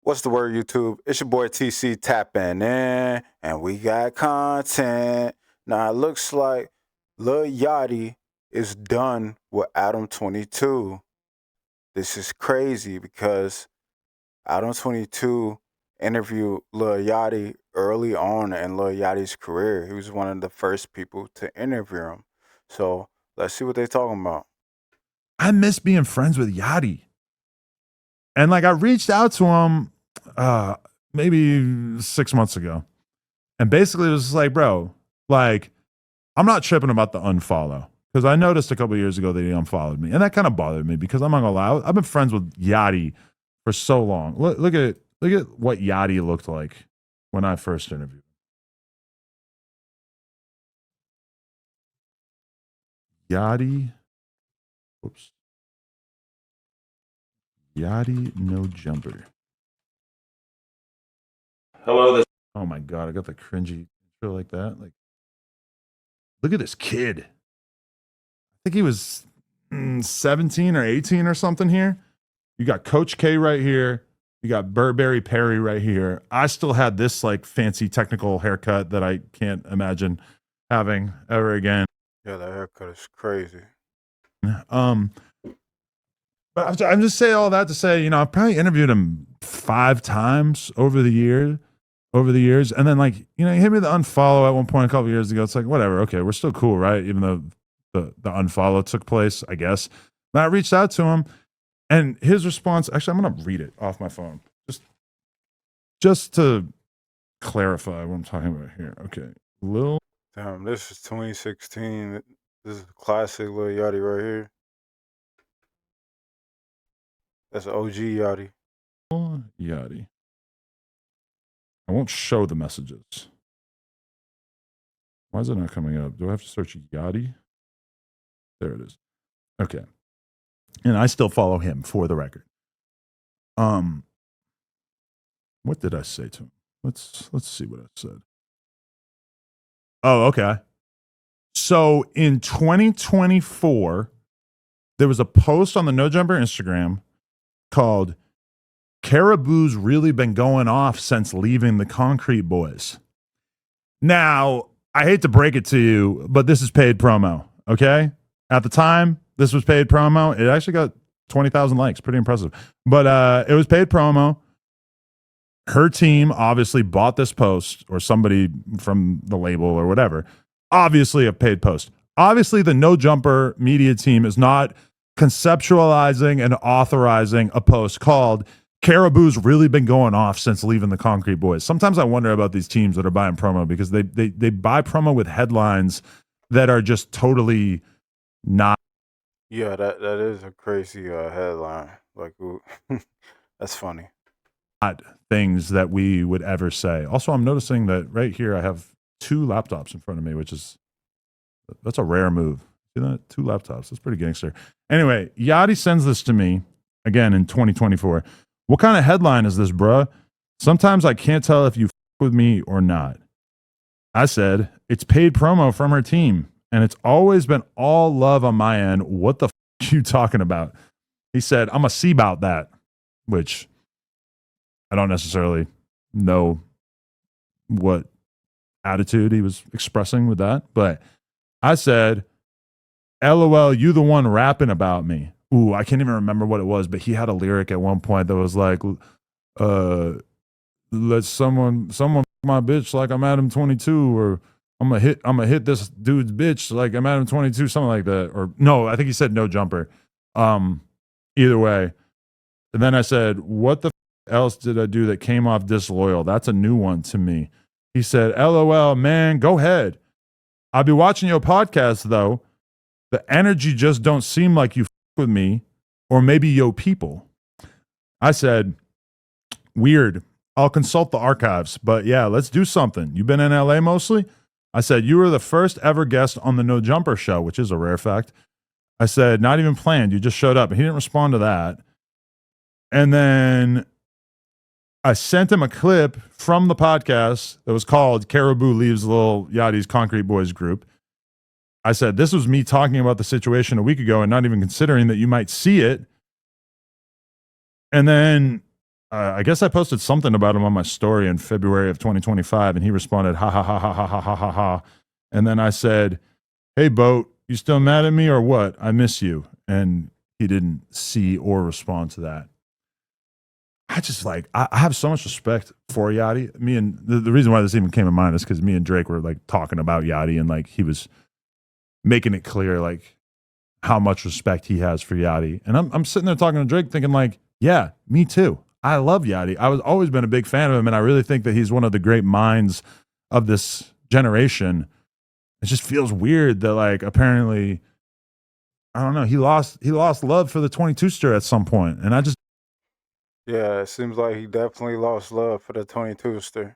What's the word, YouTube? It's your boy TC tapping in, and we got content. Now it looks like Lil Yachty is done with Adam22. This is crazy because Adam22 interviewed Lil Yachty early on in Lil Yachty's career. He was one of the first people to interview him. So let's see what they're talking about. I miss being friends with Yachty. And I reached out to him maybe 6 months ago. And basically it was just like, bro, I'm not tripping about the unfollow. Because I noticed a couple years ago that he unfollowed me. And that kind of bothered me because I'm not gonna lie, I've been friends with Yachty for so long. Look at what Yachty looked like when I first interviewed him. Yachty. Whoops. Yachty no jumper. Hello, this. Oh my god, I got the cringy intro like that. Look at this kid. I think he was 17 or 18 or something here. You got Coach K right here. You got Burberry Perry right here. I still had this fancy technical haircut that I can't imagine having ever again. Yeah, that haircut is crazy. But I'm just saying all that to say, I probably interviewed him 5 times over the years. And then he hit me the unfollow at one point a couple years ago. It's like, whatever. Okay. We're still cool. Right. Even though the unfollow took place, I guess. But I reached out to him and his response, actually, I'm going to read it off my phone just to clarify what I'm talking about here. Okay. Damn, this is 2016. This is classic Lil Yachty right here. That's OG Yachty. Yachty. I won't show the messages. Why is it not coming up? Do I have to search Yachty? There it is. Okay. And I still follow him for the record. What did I say to him? Let's see what I said. Oh, okay. So in 2024, there was a post on the No Jumper Instagram called Caribou's Really Been Going Off Since Leaving the Concrete Boys. Now, I hate to break it to you, but this is paid promo, okay? At the time, this was paid promo. It actually got 20,000 likes. Pretty impressive. But it was paid promo. Her team obviously bought this post, or somebody from the label or whatever. Obviously a paid post. Obviously, the No Jumper media team is not conceptualizing and authorizing a post called Caribou's Really Been Going Off Since Leaving the Concrete Boys. Sometimes I wonder about these teams that are buying promo because they buy promo with headlines that are just totally not. Yeah, that is a crazy headline. That's funny. Not things that we would ever say. Also, I'm noticing that right here I have 2 laptops in front of me, that's a rare move. See that? 2 laptops. That's pretty gangster. Anyway, Yachty sends this to me again in 2024. What kind of headline is this, bruh? Sometimes I can't tell if you with me or not. I said, it's paid promo from her team, and it's always been all love on my end. What the you talking about? He said, I'm a see about that, which I don't necessarily know what attitude he was expressing with that, but I said, LOL, you the one rapping about me. Ooh, I can't even remember what it was, but he had a lyric at one point that was like, let someone my bitch like I'm Adam22, or I'm gonna hit this dude's bitch like I'm Adam22, something like that. Or no, I think he said no jumper. Either way. And then I said, what the else did I do that came off disloyal? That's a new one to me. He said, LOL, man, go ahead. I'll be watching your podcast though. The energy just don't seem like you with me, or maybe yo people. I said, weird. I'll consult the archives, but yeah, let's do something. You been in LA mostly? I said, you were the first ever guest on the No Jumper show, which is a rare fact. I said, not even planned. You just showed up. And he didn't respond to that. And then I sent him a clip from the podcast that was called Caribou Leaves Lil Yachty's Concrete Boys group. I said, this was me talking about the situation a week ago and not even considering that you might see it. And then I guess I posted something about him on my story in February of 2025, and he responded, ha ha ha ha ha ha ha ha ha. And then I said, hey, Boat, you still mad at me or what? I miss you. And he didn't see or respond to that. I just like, I have so much respect for Yachty. Me and the reason why this even came to mind is because me and Drake were like talking about Yachty, and like he was making it clear like how much respect he has for Yachty. And I'm sitting there talking to Drake thinking like, yeah, me too. I love Yachty. I was always been a big fan of him, and I really think that he's one of the great minds of this generation. It just feels weird that like apparently, I don't know, he lost love for the 22 stir at some point, and I just Yeah, it seems like he definitely lost love for the 22ster.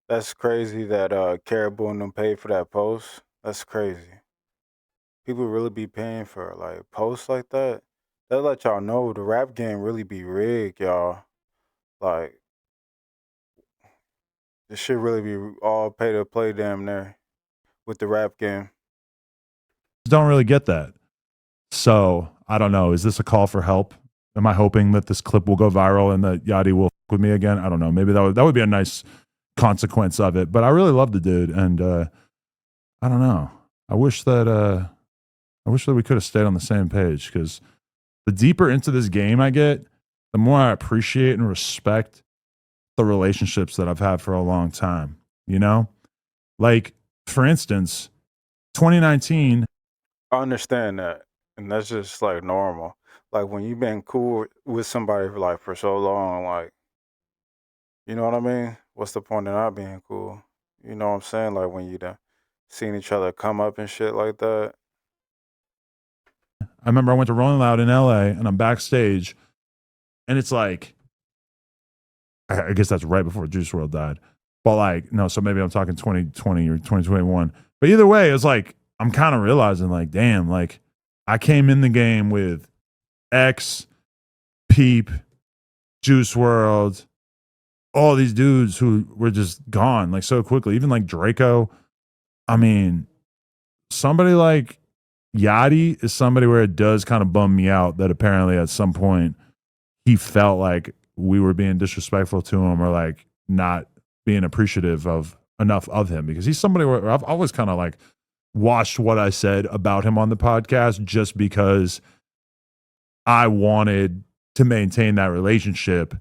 That's crazy that Caribou and them paid for that post. That's crazy. People really be paying for like posts like that. That let y'all know the rap game really be rigged, y'all. Like this shit really be all pay to play damn near with the rap game. don't really get that. So I don't know. Is this a call for help? Am I hoping that this clip will go viral and that Yachty will fuck with me again? I don't know. Maybe that would be a nice consequence of it. But I really love the dude, and I don't know. I wish that we could have stayed on the same page, because the deeper into this game I get, the more I appreciate and respect the relationships that I've had for a long time. You know, like for instance, 2019. I understand that, and that's just like normal. Like when you've been cool with somebody for like for so long, like you know what I mean? What's the point of not being cool? You know what I'm saying? Like when you done seen each other come up and shit like that. I remember I went to Rolling Loud in LA, and I'm backstage, and it's like, I guess that's right before Juice WRLD died. But like, no, so maybe I'm talking 2020 or 2021. But either way, it's like, I'm kind of realizing like, damn, like I came in the game with X, Peep, Juice WRLD, all these dudes who were just gone like so quickly. Even like Draco. I mean, somebody like Yachty is somebody where it does kind of bum me out that apparently at some point he felt like we were being disrespectful to him, or like not being appreciative of enough of him, because he's somebody where I've always kind of like watched what I said about him on the podcast just because I wanted to maintain that relationship.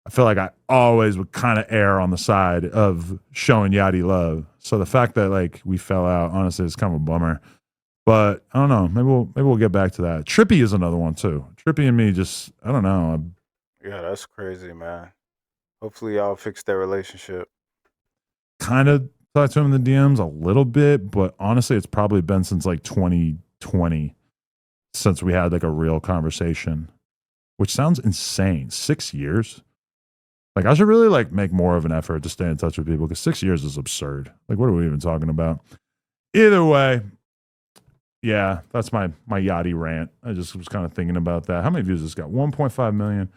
I feel like I always would kind of err on the side of showing Yachty love. So the fact that like we fell out, honestly, is kind of a bummer. But I don't know. Maybe we'll get back to that. Trippy is another one too. Trippy and me just, I don't know. Yeah, that's crazy, man. Hopefully y'all fix that relationship. Kind of talked to him in the DMs a little bit, but honestly, it's probably been since like 2020 since we had like a real conversation, which sounds insane. 6 years. Like I should really like make more of an effort to stay in touch with people, because 6 years is absurd. Like what are we even talking about? Either way, yeah, that's my Yachty rant. I just was kind of thinking about that. How many views this got? 1.5 million.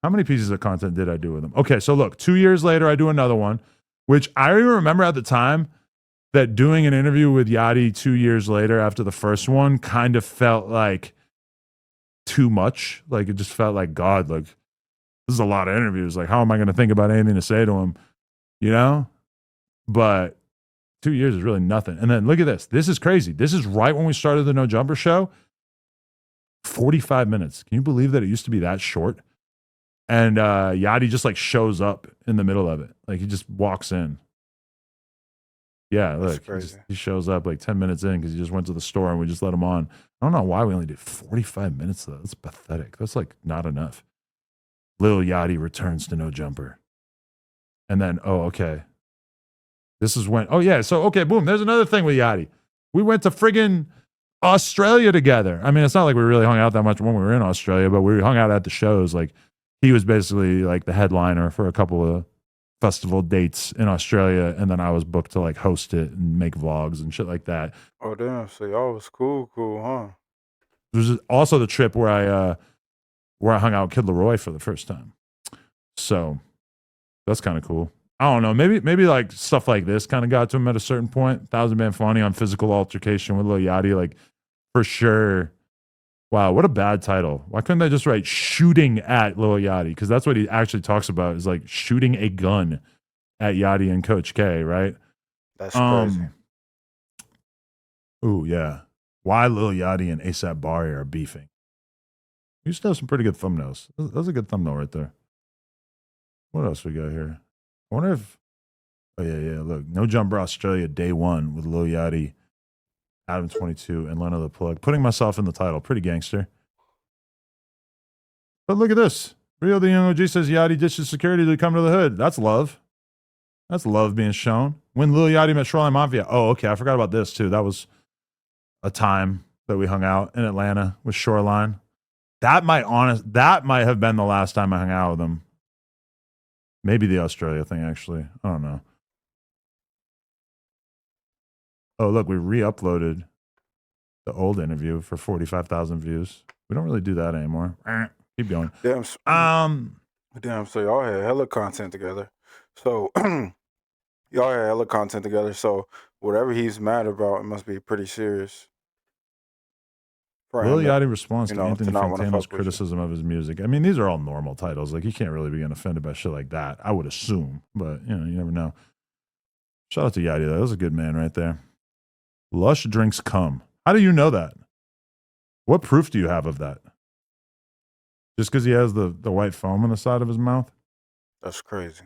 How many pieces of content did I do with him? Okay, so look, 2 years later, I do another one, which I even remember at the time that doing an interview with Yachty 2 years later after the first one kind of felt like too much. Like it just felt like, God, like this is a lot of interviews. Like, how am I going to think about anything to say to him? You know? But 2 years is really nothing. And then look at this. This is crazy. This is right when we started the No Jumper show. 45 minutes. Can you believe that it used to be that short? And Yachty just like shows up in the middle of it. Like he just walks in. Yeah, look, he shows up like 10 minutes in because he just went to the store and we just let him on. I don't know why we only did 45 minutes though. That's pathetic. That's like not enough. Lil Yachty returns to No Jumper. And then, oh, okay. This is when, oh yeah, so okay, boom. There's another thing with Yachty. We went to friggin' Australia together. I mean, it's not like we really hung out that much when we were in Australia, but we hung out at the shows. Like he was basically like the headliner for a couple of festival dates in Australia, and then I was booked to like host it and make vlogs and shit like that. Oh damn! So y'all was cool, huh? There was also the trip where I hung out with Kid Leroy for the first time. So that's kind of cool. I don't know. Maybe like stuff like this kind of got to him at a certain point. 1,000 Band Funny on Physical Altercation with Lil Yachty, like for sure Wow, what a bad title. Why couldn't they just write shooting at Lil Yachty? Because that's what he actually talks about, is like shooting a gun at Yachty and Coach K, right? That's crazy. Ooh, yeah. Why Lil Yachty and ASAP Bari are beefing. We used to have some pretty good thumbnails. That was a good thumbnail right there. What else we got here? I wonder if, oh yeah, look, No Jumper Australia day one with Lil Yachty, Adam22, and Leno the Plug. Putting myself in the title, pretty gangster. But look at this. Rio the Young OG says Yachty ditches security to come to the hood. That's love. That's love being shown. When Lil Yachty met Shoreline Mafia. Oh, okay. I forgot about this too. That was a time that we hung out in Atlanta with Shoreline. That might have been the last time I hung out with him. Maybe the Australia thing, actually. I don't know. Oh, look, we re-uploaded the old interview for 45,000 views. We don't really do that anymore. Keep going. Damn, so y'all had hella content together. So So whatever he's mad about, it must be pretty serious. Lil Yachty responds to to Anthony not wanna Fantano's fuck with you. criticism of his music. I mean, these are all normal titles. Like, you can't really be getting offended by shit like that, I would assume. But, you know, you never know. Shout out to Yachty, though. That was a good man right there. Lush drinks cum. How do you know that? What proof do you have of that? Just because he has the white foam on the side of his mouth? That's crazy.